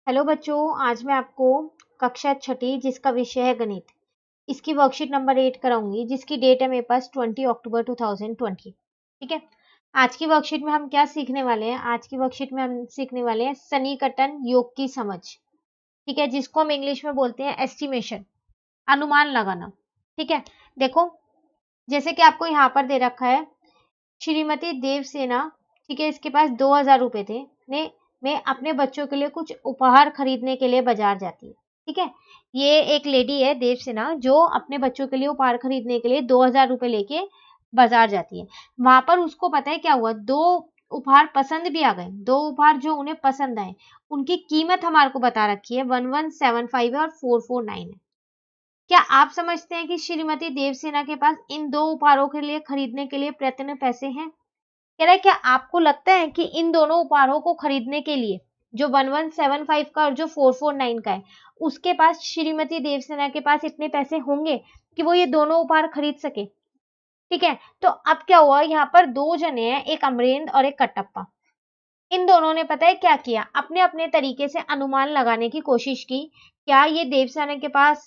Hello बच्चों, आज मैं आपको कक्षा छठी जिसका विषय है गणित, इसकी वर्कशीट नंबर 8 कराऊंगी जिसकी डेट है मेरे पास 20 अक्टूबर 2020। ठीक है। आज की वर्कशीट में हम क्या सीखने वाले हैं? आज की वर्कशीट में हम सीखने वाले हैं सन्निकटन योग की समझ। ठीक है, जिसको हम इंग्लिश में बोलते हैं एस्टिमेशन, अनुमान लगाना। ठीक है। देखो, जैसे कि आपको यहाँ पर दे रखा है, श्रीमती देवसेना, ठीक है, इसके पास 2000 रुपए थे ने मैं अपने बच्चों के लिए कुछ उपहार खरीदने के लिए बाजार जाती है। ठीक है। ये एक लेडी है देवसेना जो अपने बच्चों के लिए उपहार खरीदने के लिए 2000 रुपए लेके बाजार जाती है। वहां पर उसको पता है क्या हुआ, दो उपहार पसंद भी आ गए। दो उपहार जो उन्हें पसंद आए उनकी कीमत हमारे को बता रखी है 1175 है और 449 है। क्या आप समझते हैं कि श्रीमती देवसेना के पास इन दो उपहारों के लिए खरीदने के लिए पर्याप्त पैसे हैं? कह रहा है क्या आपको लगता है कि इन दोनों उपहारों को खरीदने के लिए जो 1175 का और जो 449 का है, उसके पास श्रीमती देवसेना के पास इतने पैसे होंगे कि वो ये दोनों उपहार खरीद सके? ठीक है। तो अब क्या हुआ, यहाँ पर दो जने हैं, एक अमरेंद्र और एक कटप्पा। इन दोनों ने पता है क्या किया, अपने अपने तरीके से अनुमान लगाने की कोशिश की, क्या ये देवसेना के पास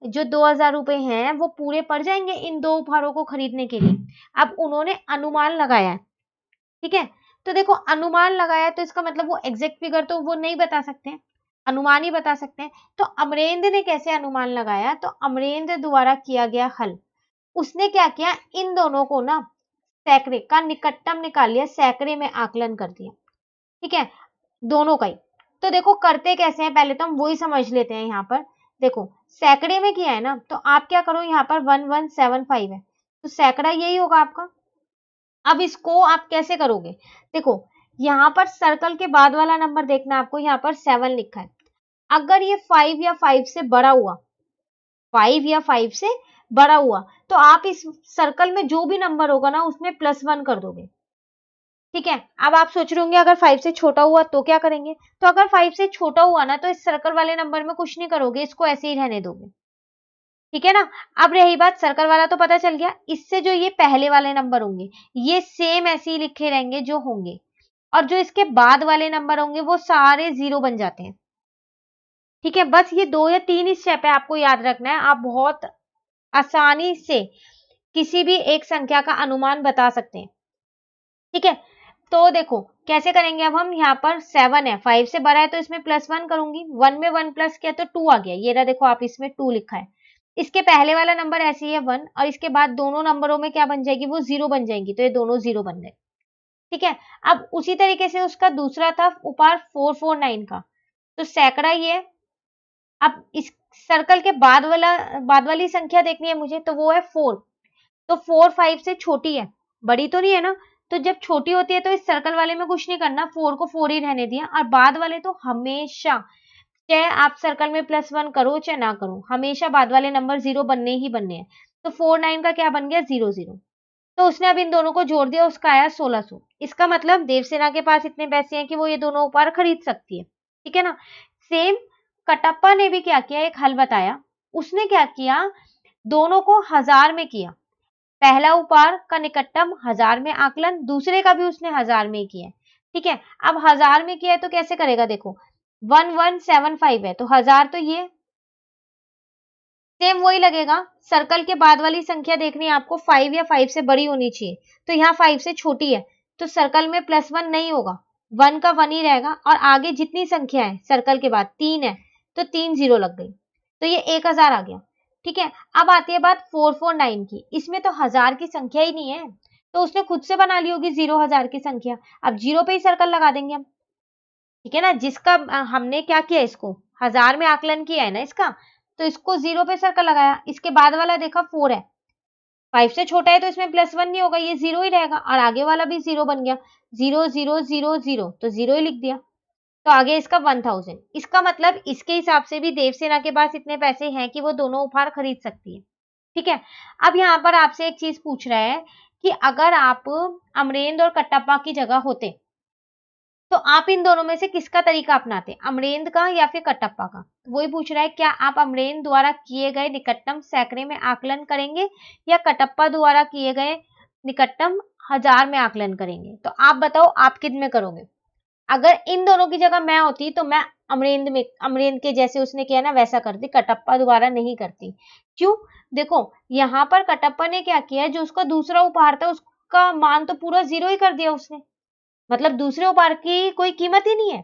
जो 2000 रुपए हैं वो पूरे पड़ जाएंगे इन दो उपहारों को खरीदने के लिए। अब उन्होंने अनुमान लगाया है। ठीक है। तो देखो, अनुमान लगाया तो इसका मतलब वो एग्जैक्ट फिगर तो वो नहीं बता सकते हैं, अनुमान ही बता सकते हैं। तो अमरेंद्र ने कैसे अनुमान लगाया, तो अमरेंद्र द्वारा किया गया हल, उसने क्या किया, इन दोनों को ना सैकड़े का निकटतम निकाल लिया, सैकड़े में आकलन कर दिया। ठीक है, दोनों का ही। तो देखो करते कैसे हैं, पहले तो हम वही समझ लेते हैं। यहाँ पर देखो सैकड़े में किया है ना, तो आप क्या करो, यहाँ पर 1175 है तो सैकड़ा यही होगा आपका। अब इसको आप कैसे करोगे, देखो यहाँ पर सर्कल के बाद वाला नंबर देखना आपको, यहाँ पर 7 लिखा है। अगर ये 5 या 5 से बड़ा हुआ, 5 या 5 से बड़ा हुआ, तो आप इस सर्कल में जो भी नंबर होगा ना उसमें +1 कर दोगे। ठीक है। अब आप सोच रहे होंगे अगर 5 से छोटा हुआ तो क्या करेंगे, तो अगर 5 से छोटा हुआ ना तो इस सर्कल वाले नंबर में कुछ नहीं करोगे, इसको ऐसे ही रहने दोगे। ठीक है ना। अब रही बात सर्कल वाला, तो पता चल गया, इससे जो ये पहले वाले नंबर होंगे ये सेम ऐसे ही लिखे रहेंगे जो होंगे, और जो इसके बाद वाले नंबर होंगे वो सारे 0 बन जाते हैं। ठीक है, बस ये 2 या 3 ही स्टेप है, आपको याद रखना है। आप बहुत आसानी से किसी भी एक संख्या का अनुमान बता सकते हैं। ठीक है। तो देखो कैसे करेंगे, अब हम यहाँ पर 7 है, 5 से बड़ा है तो इसमें +1 करूंगी, 1 में 1 प्लस किया तो 2 आ गया, ये रहा देखो, आप इसमें 2 लिखा है। इसके पहले वाला नंबर ऐसे ही है 1, और इसके बाद दोनों नंबरों में क्या बन जाएगी, वो 0 बन जाएंगी, तो ये दोनों 0 बन गए। ठीक है। अब उसी तरीके से उसका दूसरा था उपहार 449 का, तो सैकड़ा ये। अब इस सर्कल के बाद वाली संख्या देखनी है मुझे, तो वो है 4। तो 4 5 से छोटी है, बड़ी तो नहीं है ना। तो जब छोटी होती है तो इस सर्कल वाले में कुछ नहीं करना, 4 को 4 ही रहने दिया, और बाद वाले तो हमेशा, चाहे आप सर्कल में +1 करो चाहे ना करो, हमेशा बाद वाले नंबर 0 बनने ही बनने हैं। तो 4 9 का क्या बन गया, 0 0। तो उसने अब इन दोनों को जोड़ दिया, उसका आया 1600। इसका मतलब देवसेना के पास इतने पैसे हैं कि वो ये दोनों उपहार खरीद सकती है। ठीक है ना। सेम कटप्पा ने भी क्या किया, एक हल बताया। उसने क्या किया, दोनों को 1000 में किया। पहला उपहार का निकटतम 1000 में आकलन, दूसरे का भी उसने 1000 में ही किया। ठीक है। अब 1000 में किया है तो कैसे करेगा, देखो 1175 है तो 1000 तो ये सेम वही लगेगा। सर्कल के बाद वाली संख्या देखनी है आपको, 5 या 5 से बड़ी होनी चाहिए, तो यहाँ 5 से छोटी है, तो सर्कल में +1 नहीं होगा, 1 का 1 ही रहेगा, और आगे जितनी संख्या है सर्कल के बाद 3 है, तो 3 0 लग गई, तो ये 1000 आ गया। ठीक है। अब आती है बात 449 की, इसमें तो 1000 की संख्या ही नहीं है, तो उसने खुद से बना ली होगी 0 1000 की संख्या। अब 0 पे ही सर्कल लगा देंगे हम। ठीक है ना, जिसका हमने क्या किया, इसको 1000 में आकलन किया है ना इसका, तो इसको 0 पे सर्कल लगाया। इसके बाद वाला देखा 4 है, 5 से छोटा है तो इसमें +1 नहीं होगा, ये 0 ही रहेगा, और आगे वाला भी 0 बन गया, 0 0 0 0, तो 0 ही लिख दिया। तो आगे इसका 1000। इसका मतलब इसके हिसाब से भी देवसेना के पास इतने पैसे हैं कि वो दोनों उपहार खरीद सकती है। ठीक है। अब यहाँ पर आपसे एक चीज पूछ रहा है कि अगर आप अमरेंद्र और कटप्पा की जगह होते तो आप इन दोनों में से किसका तरीका अपनाते, अमरेंद्र का या फिर कटप्पा का? वही पूछ रहा है, क्या आप अमरेंद्र द्वारा किए गए निकटतम सैकड़े में आकलन करेंगे या कटप्पा द्वारा किए गए निकटतम 1000 में आकलन करेंगे? तो आप बताओ आप किन में करोगे। अगर इन दोनों की जगह मैं होती तो मैं अमरेंद्र के जैसे उसने किया ना वैसा करती, कटप्पा दोबारा नहीं करती। क्यों? देखो यहाँ पर कटप्पा ने क्या किया, जो उसका दूसरा उपहार था उसका मान तो पूरा 0 ही कर दिया उसने, मतलब दूसरे उपहार की कोई कीमत ही नहीं है।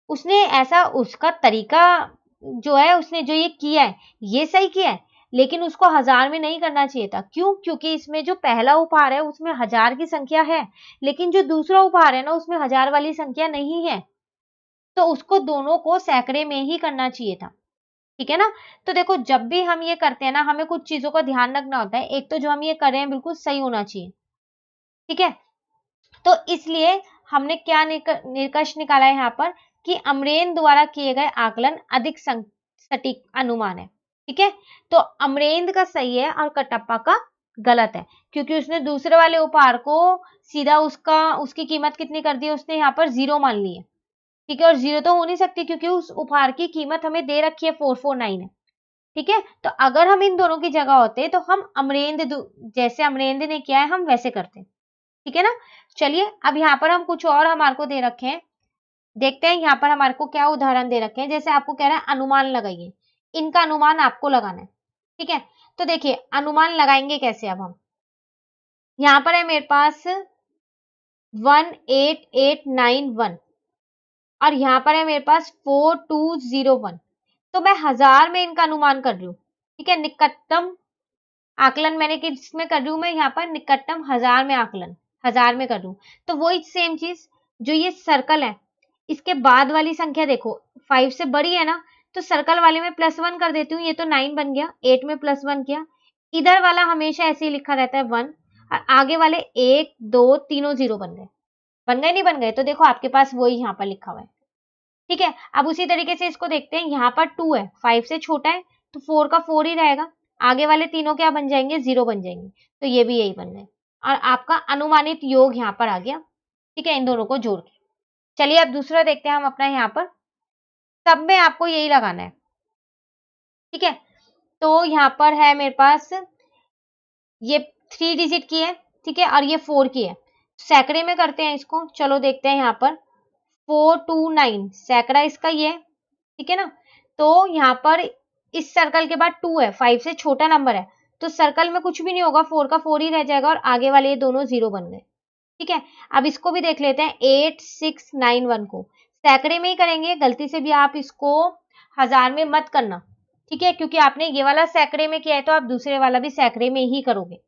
उसने ऐसा, उसका तरीका जो है, उसने जो ये किया है ये सही किया है, लेकिन उसको 1000 में नहीं करना चाहिए था। क्यों? क्योंकि इसमें जो पहला उपहार है उसमें 1000 की संख्या है, लेकिन जो दूसरा उपहार है ना उसमें 1000 वाली संख्या नहीं है, तो उसको दोनों को सैकड़े में ही करना चाहिए था। ठीक है ना? तो देखो जब भी हम ये करते हैं ना, हमें कुछ चीजों का ध्यान रखना होता है। एक तो जो हम ये कर रहे हैं बिल्कुल सही होना चाहिए। ठीक है? तो इसलिए हमने क्या निष्कर्ष निकाला है यहाँ पर, कि अमरेन द्वारा किए गए आकलन अधिक सटीक अनुमान है। ठीक है? तो अमरेंद्र का सही है और कटप्पा का गलत है, क्योंकि उसने दूसरे वाले उपहार को सीधा उसकी कीमत कितनी कर दी, उसने यहाँ पर 0 मान ली है। ठीक है? और 0 तो हो नहीं सकती, क्योंकि उस उपहार की कीमत हमें दे रखी है 449 है। ठीक है? तो अगर हम इन दोनों की जगह होते तो हम अमरेंद्र, जैसे अमरेंद्र ने किया है हम वैसे करते। ठीक है ना? चलिए अब यहाँ पर हम कुछ और हमारे को दे रखे हैं, देखते हैं यहाँ पर हमारे को क्या उदाहरण दे रखे हैं। जैसे आपको कह रहा है अनुमान लगाइए, इनका अनुमान आपको लगाना है। ठीक है? तो देखिए अनुमान लगाएंगे कैसे। अब हम यहाँ पर है मेरे पास 18891 और यहाँ पर है मेरे पास 4201, तो मैं 1000 में इनका अनुमान कर रही हूँ। ठीक है? निकटतम आकलन मैंने किस में कर रही हूँ, मैं यहाँ पर निकटतम 1000 में आकलन 1000 में कर रही हूँ। तो वही सेम चीज, जो ये सर्कल है इसके बाद वाली संख्या देखो 5 से बड़ी है ना, तो सर्कल वाले में +1 कर देती हूँ, ये तो 9 बन गया, 8 में +1 किया। इधर वाला हमेशा ऐसे ही लिखा रहता है 1, और आगे वाले 1 2 तीनों 0 बन गए। बन गए नहीं बन गए? तो देखो आपके पास वही यहाँ पर लिखा हुआ है। ठीक है? अब उसी तरीके से इसको देखते हैं, यहाँ पर 2 है, 5 से छोटा है, तो 4 का 4 ही रहेगा। आगे वाले तीनों क्या बन जाएंगे? 0 बन जाएंगे, तो ये भी यही बन गए। और आपका अनुमानित योग यहाँ पर आ गया। ठीक है? इन दोनों को जोड़ के। चलिए अब दूसरा देखते हैं हम अपना, यहाँ पर सब में आपको यही लगाना है। ठीक है? तो यहाँ पर है मेरे पास ये 3 डिजिट की है, ठीक है, और ये 4 की है। सैकड़े में करते हैं इसको, चलो देखते हैं। यहाँ पर 429 सैकड़ा इसका ये है। ठीक है ना? तो यहाँ पर इस सर्कल के बाद 2 है, 5 से छोटा नंबर है, तो सर्कल में कुछ भी नहीं होगा, 4 का 4 ही रह जाएगा और आगे वाले ये दोनों 0 बन गए। ठीक है? अब इसको भी देख लेते हैं, 8691 को सैकड़े में ही करेंगे। गलती से भी आप इसको 1000 में मत करना। ठीक है? क्योंकि आपने ये वाला सैकड़े में किया है, तो आप दूसरे वाला भी सैकड़े में ही करोगे।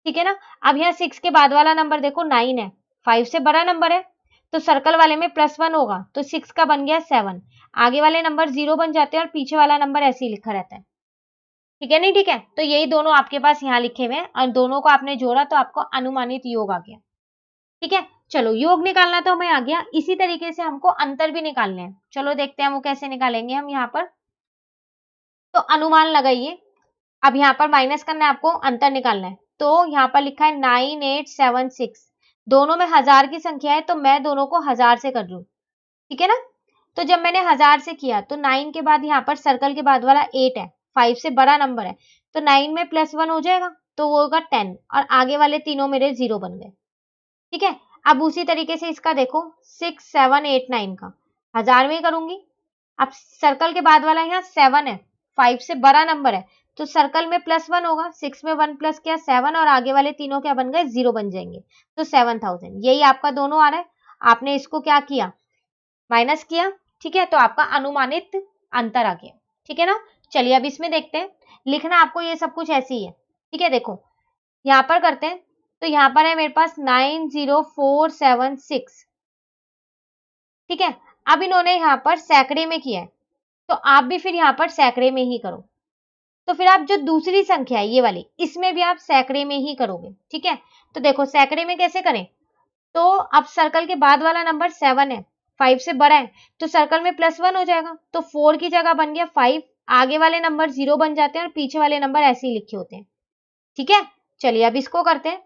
ठीक है ना? अब यहाँ 6 के बाद वाला नंबर देखो 9 है, 5 से बड़ा नंबर है, तो सर्कल वाले में +1 होगा, तो 6 का बन गया 7। आगे वाले नंबर 0 बन जाते हैं और पीछे वाला नंबर ऐसे ही लिखा रहता है। ठीक है? नहीं ठीक है? तो यही दोनों आपके पास यहाँ लिखे हुए हैं और दोनों को आपने जोड़ा तो आपको अनुमानित योग आ गया। ठीक है? चलो योग निकालना तो हमें आ गया, इसी तरीके से हमको अंतर भी निकालने हैं। चलो देखते हैं वो कैसे निकालेंगे हम यहाँ पर। तो अनुमान लगाइए। अब यहाँ पर माइनस करना है आपको, अंतर निकालना है। तो यहाँ पर लिखा है 9876, दोनों में 1000 की संख्या है, तो मैं दोनों को 1000 से कर रही हूँ। ठीक है ना? तो जब मैंने 1000 से किया तो 9 के बाद यहाँ पर सर्कल के बाद वाला 8 है, 5 से बड़ा नंबर है, तो 9 में +1 हो जाएगा, तो वो होगा 10 और आगे वाले तीनों मेरे 0 बन गए। ठीक है? अब उसी तरीके से इसका देखो 6789 का 1000 में ही करूंगी। अब सर्कल के बाद वाला यहाँ 7 है, 5 से बड़ा नंबर है, तो सर्कल में +1 होगा, 6 में 1 प्लस किया 7 और आगे वाले तीनों क्या बन गए? 0 बन जाएंगे, तो 7000। यही आपका दोनों आ रहा है। आपने इसको क्या किया? माइनस किया। ठीक है? तो आपका अनुमानित अंतर आ गया। ठीक है ना? चलिए अब इसमें देखते हैं। लिखना आपको ये सब कुछ ऐसे ही है। ठीक है? देखो यहाँ पर करते हैं, तो यहाँ पर है मेरे पास 90476। ठीक है? अब इन्होंने यहाँ पर सैकड़े में किया है, तो आप भी फिर यहाँ पर सैकड़े में ही करो। तो फिर आप जो दूसरी संख्या है ये वाली, इसमें भी आप सैकड़े में ही करोगे। ठीक है? तो देखो सैकड़े में कैसे करें। तो अब सर्कल के बाद वाला नंबर 7 है, 5 से बड़ा है, तो सर्कल में +1 हो जाएगा, तो 4 की जगह बन गया 5। आगे वाले नंबर 0 बन जाते हैं और पीछे वाले नंबर ऐसे ही लिखे होते हैं। ठीक है? चलिए अब इसको करते हैं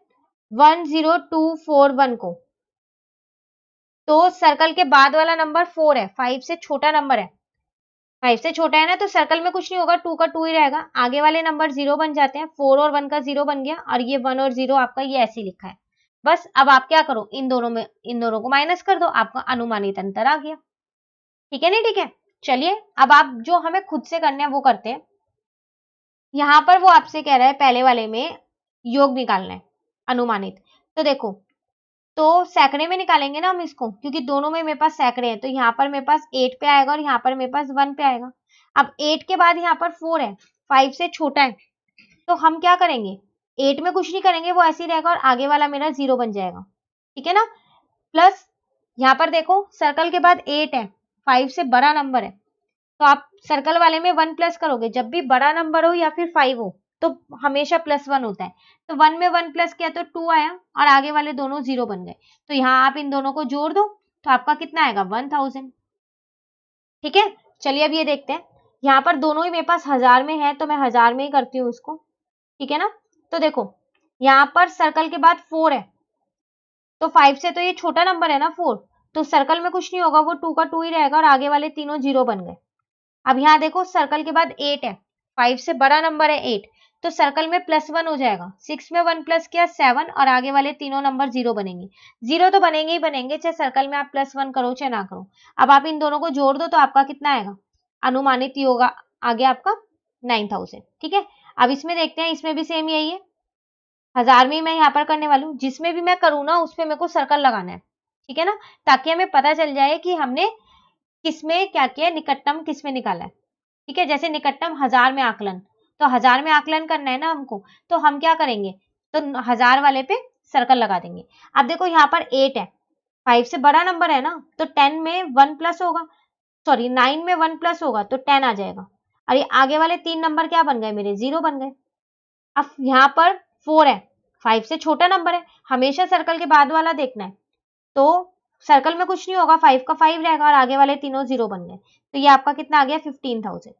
10241 को। तो सर्कल के बाद वाला नंबर 4 है, 5 से छोटा नंबर है, 5 से छोटा है ना, तो सर्कल में कुछ नहीं होगा, 2 का 2 ही रहेगा। आगे वाले नंबर 0 बन जाते हैं, 4 और 1 का 0 बन गया और ये 1 और 0 आपका ये ऐसे ही लिखा है। बस अब आप क्या करो, इन दोनों को माइनस कर दो, आपका अनुमानित अंतर आ गया। ठीक है नहीं, ठीक है। चलिए अब आप जो हमें खुद से करना है वो करते हैं। यहां पर वो आपसे कह रहा है पहले वाले में योग निकालना है अनुमानित। तो देखो, तो सैकड़े में निकालेंगे ना हम इसको, क्योंकि दोनों में मेरे पास सैकड़े हैं, तो यहाँ पर मेरे पास 8 पे आएगा और यहाँ पर मेरे पास 1 पे आएगा। अब 8 के बाद यहाँ पर 4 है, 5 से छोटा है, तो हम क्या करेंगे, 8 में कुछ नहीं करेंगे, वो ऐसे ही रहेगा और आगे वाला मेरा 0 बन जाएगा। ठीक है ना। प्लस यहाँ पर देखो सर्कल के बाद 8 है, 5 से बड़ा नंबर है, तो आप सर्कल वाले में 1 प्लस करोगे, जब भी बड़ा नंबर हो या फिर 5 हो तो हमेशा +1 होता है। तो 1 में 1 प्लस किया तो 2 आया और आगे वाले दोनों 0 बन गए। तो यहाँ आप इन दोनों को जोड़ दो तो आपका कितना आएगा, 1000। ठीक है। चलिए अब ये देखते हैं, यहाँ पर दोनों ही मेरे पास हजार में है, तो मैं हजार में ही करती हूँ इसको। ठीक है ना। तो देखो यहाँ पर सर्कल के बाद 4 है, तो 5 से तो ये छोटा नंबर है ना 4, तो सर्कल में कुछ नहीं होगा, वो 2 का 2 ही रहेगा और आगे वाले तीनों 0 बन गए। अब यहाँ देखो सर्कल के बाद 8 है, 5 से बड़ा नंबर है 8, तो सर्कल में +1 हो जाएगा, 6 में 1 प्लस किया 7 और आगे वाले तीनों नंबर 0 बनेंगे। 0 तो बनेंगे ही बनेंगे, चाहे सर्कल में आप +1 करो चाहे ना करो। अब आप इन दोनों को जोड़ दो तो आपका कितना आएगा, अनुमानित योग आ गया आपका 9000। ठीक है। अब इसमें देखते हैं, इसमें भी सेम यही है, हजार में ही मैं यहाँ पर करने वाली हूँ, जिसमें भी मैं करूँ ना उसमें मेरे को सर्कल लगाना है। ठीक है ना, ताकि हमें पता चल जाए कि हमने किसमें क्या किया, निकटतम किसमें निकाला है। ठीक है। जैसे निकटतम हजार में आकलन, तो हजार में आकलन करना है ना हमको, तो हम क्या करेंगे, तो हजार वाले पे सर्कल लगा देंगे। अब देखो यहाँ पर 8 है, 5 से बड़ा नंबर है ना, तो 10 में 1 प्लस होगा, सॉरी 9 में 1 प्लस होगा तो 10 आ जाएगा। और ये आगे वाले 3 नंबर क्या बन गए मेरे, 0 बन गए। अब यहाँ पर 4 है, 5 से छोटा नंबर है, हमेशा सर्कल के बाद वाला देखना है, तो सर्कल में कुछ नहीं होगा, 5 का 5 रहेगा और आगे वाले तीनों 0 बन गए, तो ये आपका कितना आ गया, 15000।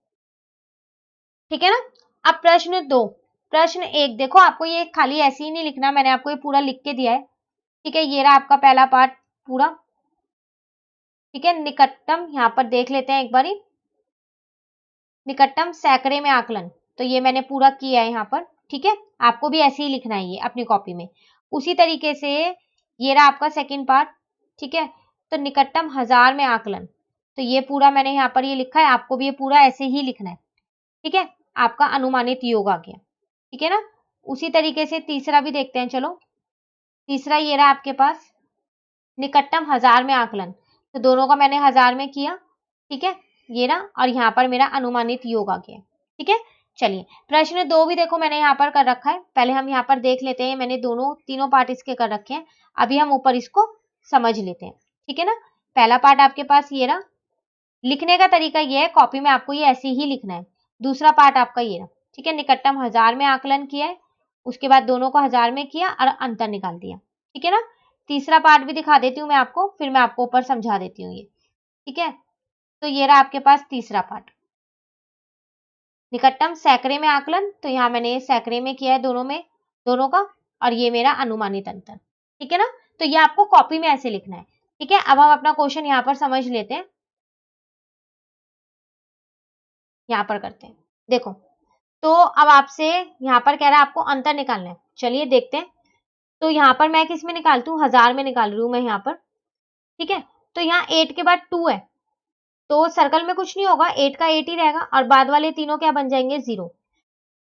ठीक है ना। अब प्रश्न 2, प्रश्न 1 देखो, आपको ये खाली ऐसे ही नहीं लिखना, मैंने आपको ये पूरा लिख के दिया है। ठीक है, ये रहा आपका पहला पार्ट पूरा। ठीक है, निकटतम यहाँ पर देख लेते हैं एक बारी, निकटतम सैकड़े में आकलन, तो ये मैंने पूरा किया है यहाँ पर। ठीक है, आपको भी ऐसे ही लिखना है ये अपनी कॉपी में। उसी तरीके से ये रहा आपका सेकंड पार्ट। ठीक है, तो निकटतम हजार में आकलन, तो ये पूरा मैंने यहाँ पर ये लिखा है, आपको भी ये पूरा ऐसे ही लिखना है। ठीक है, आपका अनुमानित योग आ गया। ठीक है ना। उसी तरीके से तीसरा भी देखते हैं, चलो। तीसरा ये रहा आपके पास, निकटतम हजार में आकलन, तो दोनों का मैंने हजार में किया। ठीक है, ये रहा, और यहाँ पर मेरा अनुमानित योग आ गया। ठीक है। चलिए प्रश्न 2 भी देखो मैंने यहाँ पर कर रखा है, पहले हम यहाँ पर देख लेते हैं, मैंने तीनों पार्ट इसके कर रखे हैं, अभी हम ऊपर इसको समझ लेते हैं। ठीक है ना। पहला पार्ट आपके पास ये रहा, लिखने का तरीका ये है, कॉपी में आपको ये ऐसे ही लिखना है। दूसरा पार्ट आपका ये रहा। ठीक है, निकटतम हजार में आकलन किया है, उसके बाद दोनों को हजार में किया और अंतर निकाल दिया। ठीक है ना। तीसरा पार्ट भी दिखा देती हूँ मैं आपको, फिर मैं आपको ऊपर समझा देती हूँ ये। ठीक है, तो ये रहा आपके पास तीसरा पार्ट, निकटतम सैकड़े में आकलन, तो यहाँ मैंने सैकड़े में किया है दोनों का, और ये मेरा अनुमानित अंतर। ठीक है ना, तो ये आपको कॉपी में ऐसे लिखना है। ठीक है, अब हम अपना क्वेश्चन यहाँ पर समझ लेते हैं, यहाँ पर करते हैं। देखो, तो अब आपसे यहाँ पर कह रहा है आपको अंतर निकालना है, चलिए देखते हैं। तो यहाँ पर मैं किस में निकालती हूँ, हजार में निकाल रही हूँ मैं यहाँ पर। ठीक है, तो यहाँ 8 के बाद 2 है, तो सर्कल में कुछ नहीं होगा, 8 का 8 ही रहेगा और बाद वाले तीनों क्या बन जाएंगे, 0।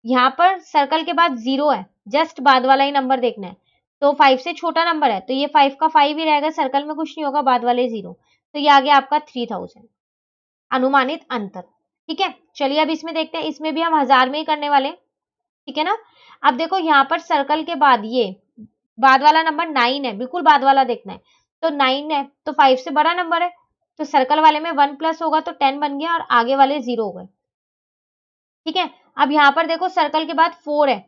यहाँ पर सर्कल के बाद 0 है, जस्ट बाद वाला ही नंबर देखना है, तो 5 से छोटा नंबर है, तो ये 5 का 5 ही रहेगा, सर्कल में कुछ नहीं होगा, बाद वाले 0, तो ये आ गया आपका 3000 अनुमानित अंतर। ठीक है, चलिए अब इसमें देखते हैं, इसमें भी हम हजार में ही करने वाले हैं। ठीक है ना। अब देखो यहाँ पर सर्कल के बाद ये बाद वाला नंबर 9 है, बिल्कुल बाद वाला देखना है, तो 9 है, तो 5 से बड़ा नंबर है, तो सर्कल वाले में 1 प्लस होगा तो 10 बन गया और आगे वाले 0 हो गए। ठीक है, अब यहाँ पर देखो सर्कल के बाद 4 है,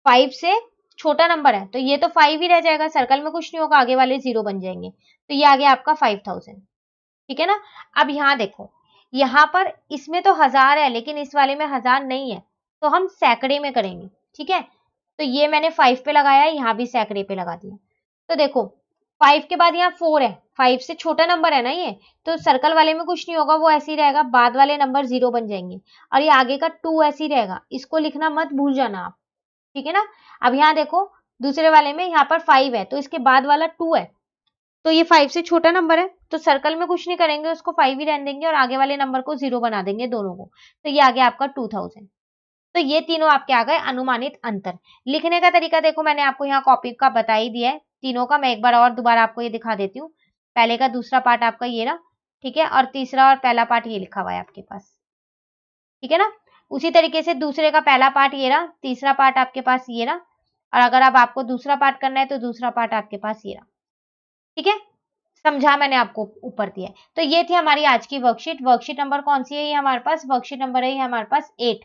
5 से छोटा नंबर है, तो ये तो 5 ही रह जाएगा, सर्कल में कुछ नहीं होगा, आगे वाले 0 बन जाएंगे, तो ये आ गया आपका 5000। ठीक है ना। अब यहाँ देखो, यहाँ पर इसमें तो हजार है लेकिन इस वाले में हजार नहीं है, तो हम सैकड़े में करेंगे। ठीक है, तो ये मैंने 5 पे लगाया है, यहाँ भी सैकड़े पे लगा दिया। तो देखो 5 के बाद यहाँ 4 है, 5 से छोटा नंबर है ना ये, तो सर्कल वाले में कुछ नहीं होगा, वो ऐसे ही रहेगा, बाद वाले नंबर 0 बन जाएंगे और ये आगे का 2 ऐसे ही रहेगा, इसको लिखना मत भूल जाना आप। ठीक है ना। अब यहाँ देखो दूसरे वाले में यहाँ पर 5 है तो इसके बाद वाला 2 है, तो ये 5 से छोटा नंबर है, तो सर्कल में कुछ नहीं करेंगे, उसको 5 ही रहने देंगे और आगे वाले नंबर को 0 बना देंगे दोनों को, तो ये आ गया आपका 2000। तो ये तीनों आपके आ गए अनुमानित अंतर। लिखने का तरीका देखो मैंने आपको यहाँ कॉपी का बता ही दिया है तीनों का, मैं एक बार और दोबारा आपको ये दिखा देती हूँ। पहले का दूसरा पार्ट आपका ये रहा, ठीक है, और तीसरा और पहला पार्ट ये लिखा हुआ है आपके पास, ठीक है ना। उसी तरीके से दूसरे का पहला पार्ट ये रहा, तीसरा पार्ट आपके पास ये रहा, और अगर अब आपको दूसरा पार्ट करना है तो दूसरा पार्ट आपके पास ये रहा, ठीक है। समझा मैंने आपको ऊपर दिया है। तो ये थी हमारी आज की वर्कशीट। वर्कशीट नंबर कौन सी है ये हमारे पास? वर्कशीट नंबर है ये हमारे पास 8।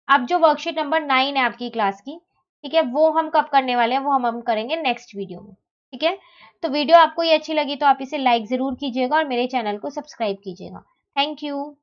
अब जो वर्कशीट नंबर 9 है आपकी क्लास की, ठीक है, वो हम कब करने वाले हैं, वो हम करेंगे नेक्स्ट वीडियो में, ठीक है। तो वीडियो आपको ये अच्छी लगी तो आप इसे लाइक जरूर कीजिएगा और मेरे चैनल को सब्सक्राइब कीजिएगा। Thank you.